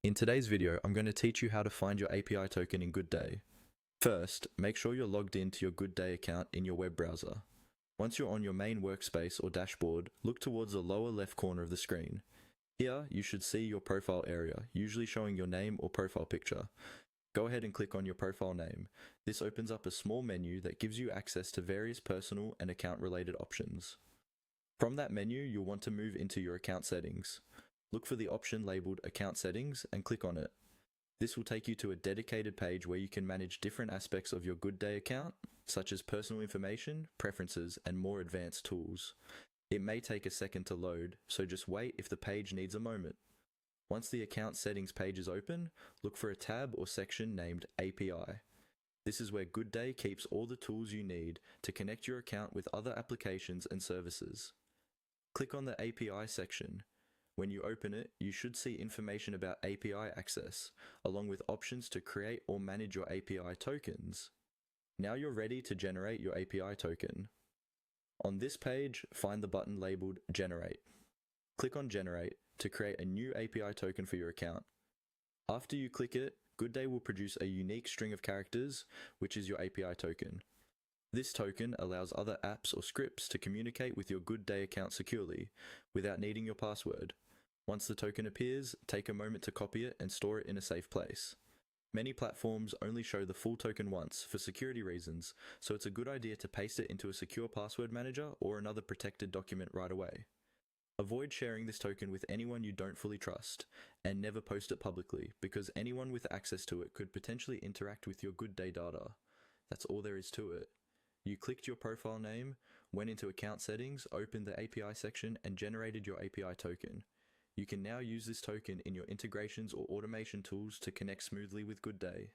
In today's video, I'm going to teach you how to find your API token in Goodday. First, make sure you're logged into your Goodday account in your web browser. Once you're on your main workspace or dashboard, look towards the lower left corner of the screen. Here, you should see your profile area, usually showing your name or profile picture. Go ahead and click on your profile name. This opens up a small menu that gives you access to various personal and account-related options. From that menu, you'll want to move into your account settings. Look for the option labeled Account Settings and click on it. This will take you to a dedicated page where you can manage different aspects of your Goodday account, such as personal information, preferences, and more advanced tools. It may take a second to load, so just wait if the page needs a moment. Once the account settings page is open, look for a tab or section named API. This is where Goodday keeps all the tools you need to connect your account with other applications and services. Click on the API section. When you open it, you should see information about API access, along with options to create or manage your API tokens. Now you're ready to generate your API token. On this page, find the button labeled Generate. Click on Generate to create a new API token for your account. After you click it, Goodday will produce a unique string of characters, which is your API token. This token allows other apps or scripts to communicate with your Goodday account securely, without needing your password. Once the token appears, take a moment to copy it and store it in a safe place. Many platforms only show the full token once for security reasons, so it's a good idea to paste it into a secure password manager or another protected document right away. Avoid sharing this token with anyone you don't fully trust, and never post it publicly, because anyone with access to it could potentially interact with your Goodday data. That's all there is to it. You clicked your profile name, went into account settings, opened the API section, and generated your API token. You can now use this token in your integrations or automation tools to connect smoothly with Goodday.